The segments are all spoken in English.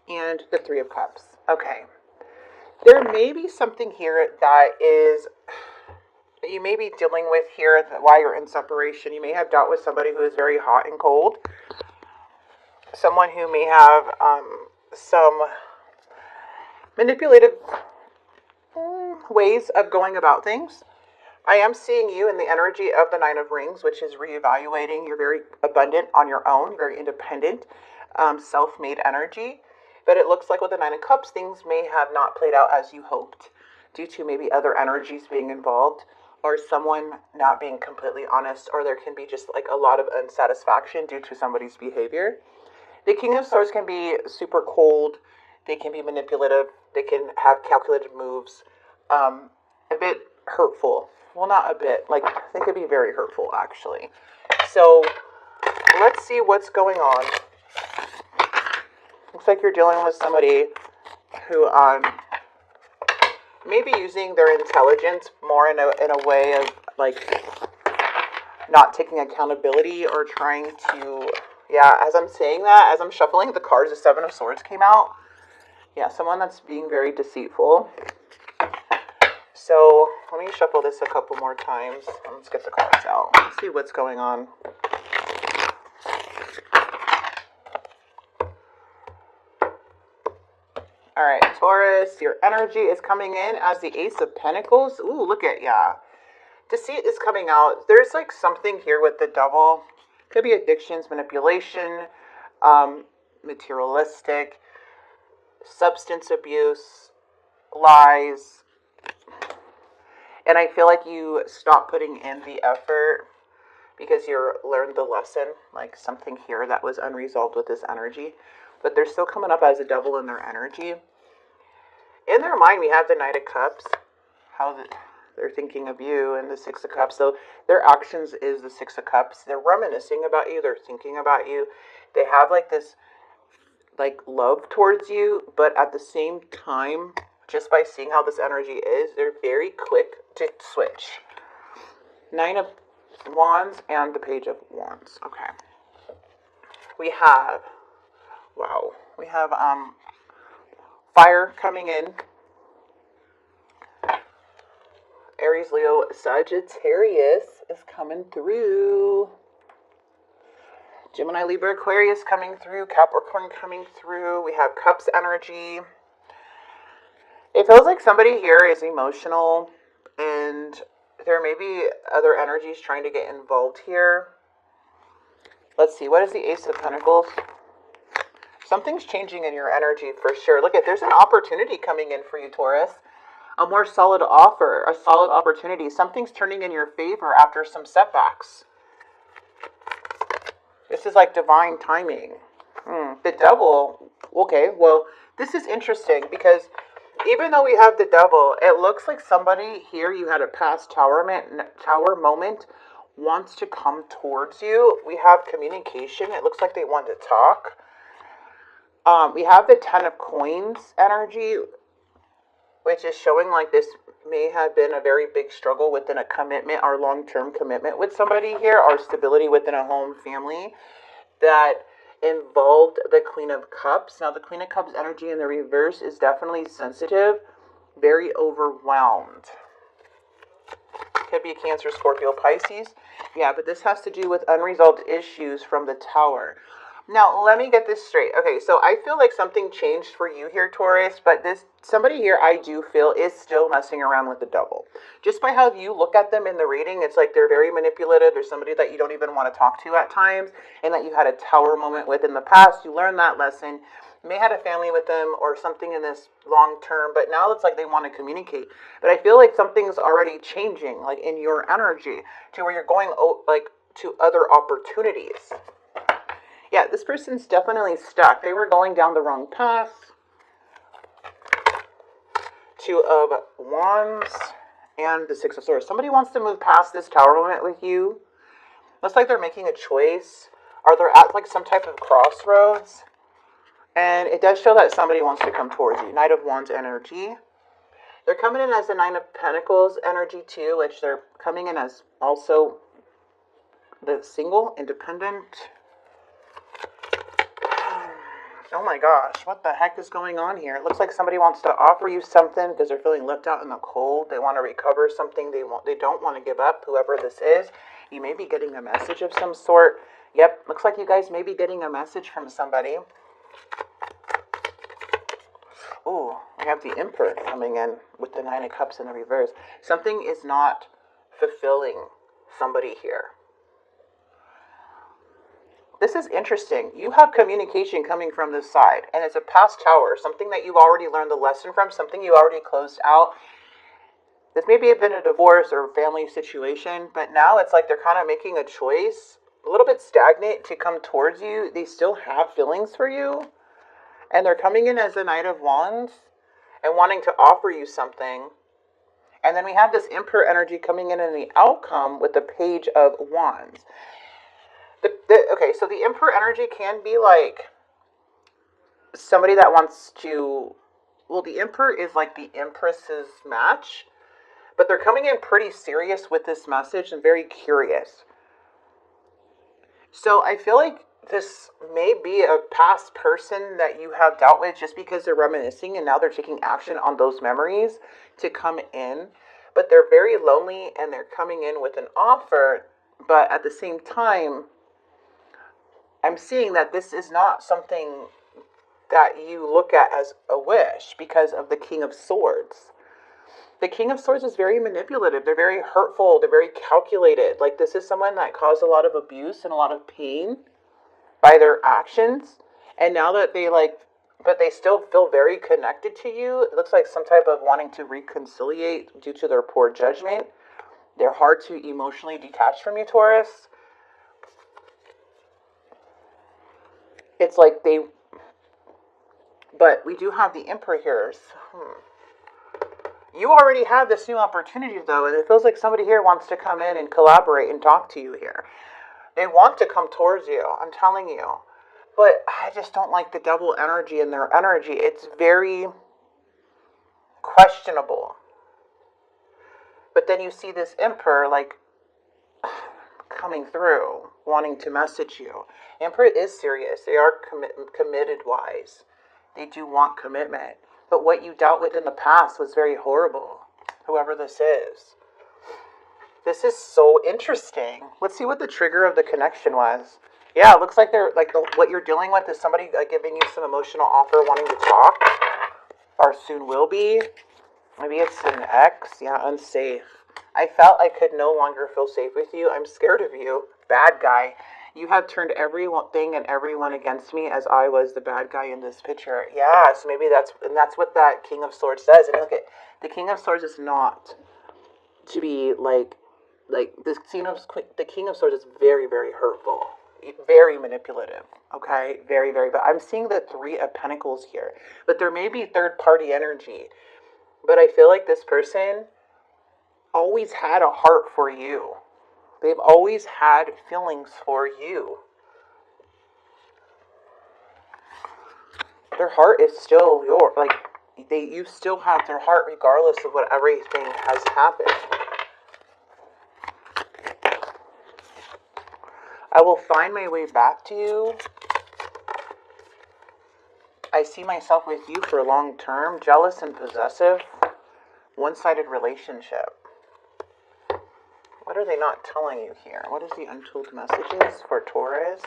and the Three of Cups. Okay. There may be something here that you may be dealing with here while you're in separation. You may have dealt with somebody who is very hot and cold. Someone who may have some manipulative ways of going about things. I am seeing you in the energy of the Nine of Rings, which is reevaluating. You're very abundant on your own, very independent, self-made energy. But it looks like with the Nine of Cups, things may have not played out as you hoped due to maybe other energies being involved or someone not being completely honest, or there can be just like a lot of unsatisfaction due to somebody's behavior. The King of Swords can be super cold. They can be manipulative. They can have calculated moves. A bit hurtful. Well, not a bit. Like, they could be very hurtful, actually. So, let's see what's going on. Looks like you're dealing with somebody who may be using their intelligence more in a way of, like, not taking accountability or trying to... Yeah, as I'm saying that, as I'm shuffling the cards, the Seven of Swords came out. Yeah, someone that's being very deceitful. So, let me shuffle this a couple more times. Let's get the cards out. Let's see what's going on. Alright, Taurus, your energy is coming in as the Ace of Pentacles. Ooh, look at, yeah. Deceit is coming out. There's like something here with the Devil. Could be addictions, manipulation, materialistic, substance abuse, lies. And I feel like you stop putting in the effort because you learned the lesson. Like something here that was unresolved with this energy. But they're still coming up as a devil in their energy. In their mind, we have the Knight of Cups. They're thinking of you, and the Six of Cups. So their actions is the Six of Cups. They're reminiscing about you. They're thinking about you. They have like this like love towards you, but at the same time, just by seeing how this energy is, they're very quick to switch. Nine of Wands and the Page of Wands. Okay. We have, wow, we have fire coming in. Aries, Leo, Sagittarius is coming through. Gemini, Libra, Aquarius coming through. Capricorn coming through. We have Cups energy. It feels like somebody here is emotional, and there may be other energies trying to get involved here. Let's see. What is the Ace of Pentacles? Something's changing in your energy for sure. Look at, there's an opportunity coming in for you, Taurus. A more solid offer, a solid opportunity. Something's turning in your favor after some setbacks. This is like divine timing. The Devil, okay, well, this is interesting because even though we have the Devil, it looks like somebody here, you had a past tower moment, wants to come towards you. We have communication. It looks like they want to talk. We have the Ten of Coins energy, which is showing like this may have been a very big struggle within a commitment or long-term commitment with somebody here, or stability within a home family that involved the Queen of Cups. Now, the Queen of Cups energy in the reverse is definitely sensitive, very overwhelmed. Could be Cancer, Scorpio, Pisces. Yeah, but this has to do with unresolved issues from the Tower. Now, let me get this straight. Okay, so I feel like something changed for you here, Taurus, but somebody here I do feel is still messing around with the Devil. Just by how you look at them in the reading, it's like they're very manipulative. There's somebody that you don't even want to talk to at times, and that you had a Tower moment with in the past. You learned that lesson. You may have had a family with them or something in this long term, but now it's like they want to communicate. But I feel like something's already changing, like in your energy, to where you're going like to other opportunities. Yeah, this person's definitely stuck. They were going down the wrong path. Two of Wands and the Six of Swords. Somebody wants to move past this Tower moment with you. Looks like they're making a choice. Or they're at like some type of crossroads. And it does show that somebody wants to come towards you. Knight of Wands energy. They're coming in as the Nine of Pentacles energy too, which they're coming in as also the single, independent. Oh my gosh, what the heck is going on here? It looks like somebody wants to offer you something because they're feeling left out in the cold. They want to recover something they don't want to give up, whoever this is. You may be getting a message of some sort. Yep, looks like you guys may be getting a message from somebody. Ooh, we have the Emperor coming in with the Nine of Cups in the reverse. Something is not fulfilling somebody here. This is interesting. You have communication coming from this side, and it's a past tower, something that you've already learned the lesson from, something you already closed out. This may be been a divorce or family situation, but now it's like they're kind of making a choice, a little bit stagnant, to come towards you. They still have feelings for you, and they're coming in as the Knight of Wands and wanting to offer you something. And then we have this Emperor energy coming in the outcome with the Page of Wands. Okay, so the Emperor energy can be like somebody that wants to, well, the Emperor is like the Empress's match, but they're coming in pretty serious with this message and very curious. So I feel like this may be a past person that you have dealt with just because they're reminiscing and now they're taking action on those memories to come in, but they're very lonely and they're coming in with an offer, but at the same time, I'm seeing that this is not something that you look at as a wish because of the King of Swords. The King of Swords is very manipulative. They're very hurtful. They're very calculated. Like, this is someone that caused a lot of abuse and a lot of pain by their actions. And now that but they still feel very connected to you. It looks like some type of wanting to reconciliate due to their poor judgment. They're hard to emotionally detach from you, Taurus. It's like but we do have the Emperor here. You already have this new opportunity, though, and it feels like somebody here wants to come in and collaborate and talk to you here. They want to come towards you, I'm telling you. But I just don't like the double energy in their energy. It's very questionable. But then you see this Emperor, like, coming through, wanting to message you. Emperor is serious. They are committed-wise. They do want commitment. But what you dealt with in the past was very horrible, whoever this is. This is so interesting. Let's see what the trigger of the connection was. Yeah, it looks like they're what you're dealing with is somebody giving you some emotional offer, wanting to talk, or soon will be. Maybe it's an ex. Yeah, unsafe. I felt I could no longer feel safe with you. I'm scared of you. Bad guy. You have turned everything and everyone against me as I was the bad guy in this picture. Yeah, so maybe that's what that King of Swords says. And look, the King of Swords is not to be like the King of Swords is very, very hurtful, very manipulative. Okay, very, very. But I'm seeing the Three of Pentacles here. But there may be third party energy. But I feel like this person always had a heart for you. They've always had feelings for you. Their heart is still yours. Like, you still have their heart regardless of what everything has happened. I will find my way back to you. I see myself with you for long term, jealous and possessive, one-sided relationship. What are they not telling you here? What is the untold messages for Taurus?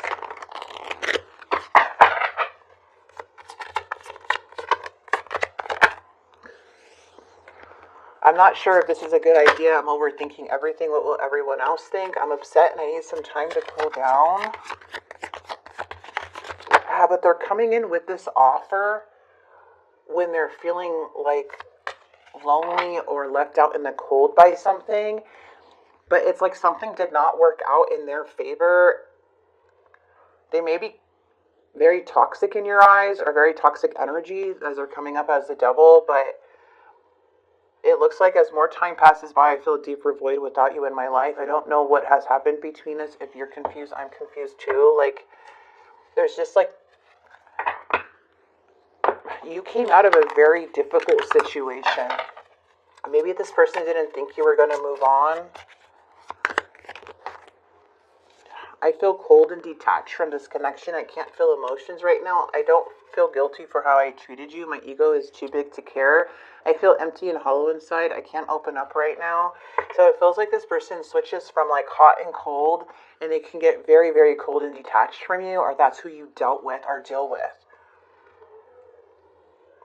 I'm not sure if this is a good idea. I'm overthinking everything. What will everyone else think? I'm upset and I need some time to cool down. But they're coming in with this offer when they're feeling like lonely or left out in the cold by something. But it's like something did not work out in their favor. They may be very toxic in your eyes or very toxic energy as they're coming up as the devil. But it looks like as more time passes by, I feel a deeper void without you in my life. I don't know what has happened between us. If you're confused, I'm confused too. Like, there's just like, you came out of a very difficult situation. Maybe this person didn't think you were going to move on. I feel cold and detached from this connection. I can't feel emotions right now. I don't feel guilty for how I treated you. My ego is too big to care. I feel empty and hollow inside. I can't open up right now. So it feels like this person switches from like hot and cold, and they can get very, very cold and detached from you, or that's who you dealt with or deal with.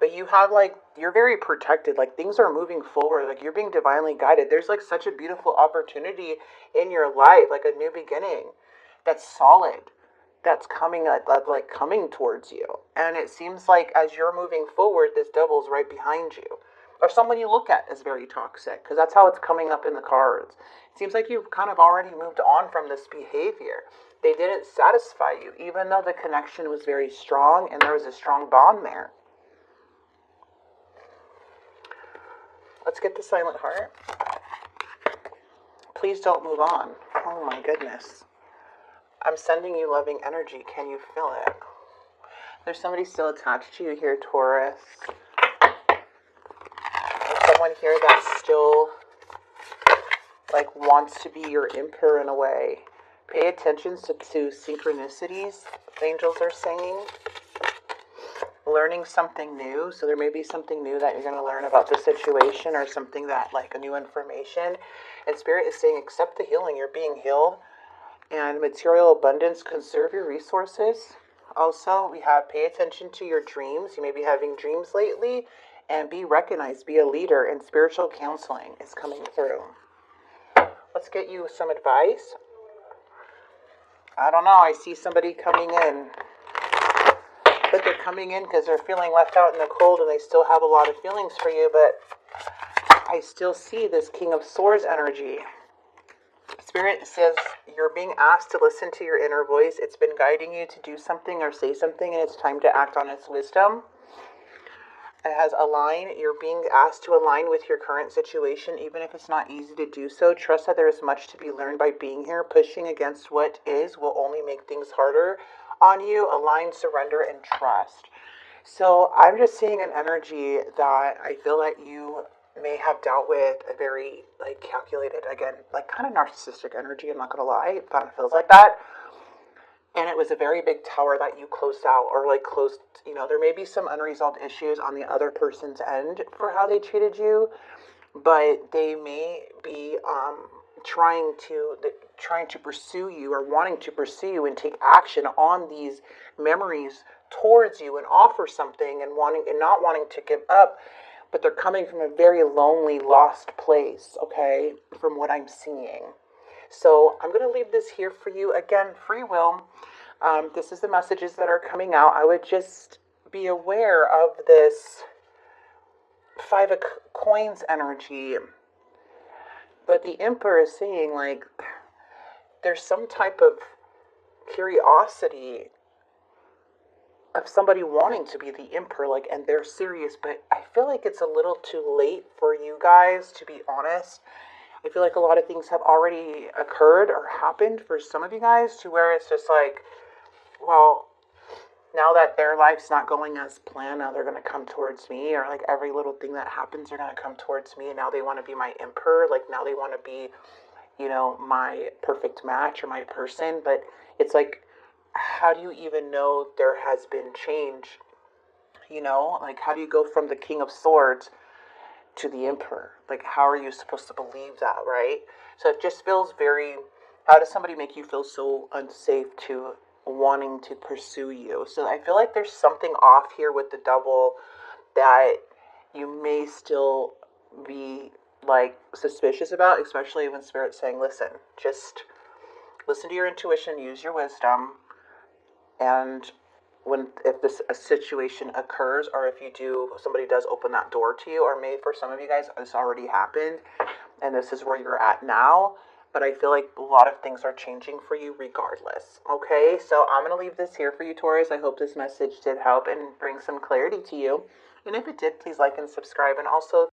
But you have like, you're very protected. Like things are moving forward. Like you're being divinely guided. There's like such a beautiful opportunity in your life, like a new beginning that's solid, that's coming like coming towards you. And it seems like as you're moving forward, this devil's right behind you. Or someone you look at as very toxic, because that's how it's coming up in the cards. It seems like you've kind of already moved on from this behavior. They didn't satisfy you, even though the connection was very strong and there was a strong bond there. Let's get the silent heart. Please don't move on. Oh my goodness. I'm sending you loving energy. Can you feel it? There's somebody still attached to you here, Taurus. There's someone here that still like wants to be your emperor in a way. Pay attention to synchronicities, angels are saying. Learning something new. So there may be something new that you're going to learn about the situation, or something that like a new information. And Spirit is saying accept the healing. You're being healed. And material abundance, conserve your resources. Also, we have pay attention to your dreams. You may be having dreams lately. And be recognized. Be a leader. And spiritual counseling is coming through. Let's get you some advice. I don't know. I see somebody coming in. But they're coming in because they're feeling left out in the cold, and they still have a lot of feelings for you. But I still see this King of Swords energy. Spirit says you're being asked to listen to your inner voice. It's been guiding you to do something or say something, and it's time to act on its wisdom. It has align. You're being asked to align with your current situation, even if it's not easy to do so. Trust that there is much to be learned by being here. Pushing against what is will only make things harder on you. Align, surrender, and trust. So I'm just seeing an energy that I feel that you may have dealt with, a very like calculated, again, like kind of narcissistic energy. I'm not going to lie. It kind of feels like that. And it was a very big tower that you closed out, or like closed, you know, there may be some unresolved issues on the other person's end for how they treated you, but they may be trying to pursue you, or wanting to pursue you and take action on these memories towards you, and offer something, and not wanting to give up, but they're coming from a very lonely, lost place, okay, from what I'm seeing. So I'm going to leave this here for you. Again, free will. This is the messages that are coming out. I would just be aware of this 5 of Coins energy. But the Emperor is saying, like, there's some type of curiosity of somebody wanting to be the Emperor, like, and they're serious. But I feel like it's a little too late for you guys, to be honest. I feel like a lot of things have already occurred or happened for some of you guys, to where it's just like, well, now that their life's not going as planned, now they're going to come towards me, or like every little thing that happens, they're going to come towards me, and now they want to be my emperor. Like now they want to be, you know, my perfect match or my person. But it's like, how do you even know there has been change? You know, like how do you go from the King of Swords to the Emperor? Like, how are you supposed to believe that, right? So it just feels very, how does somebody make you feel so unsafe to wanting to pursue you? So I feel like there's something off here with the double that you may still be like suspicious about, especially when Spirit's saying, listen, just listen to your intuition, use your wisdom, and if a situation occurs, or if somebody does open that door to you, or maybe for some of you guys, this already happened, and this is where you're at now, but I feel like a lot of things are changing for you regardless, okay? So I'm going to leave this here for you, Taurus. I hope this message did help and bring some clarity to you, and if it did, please like and subscribe, and also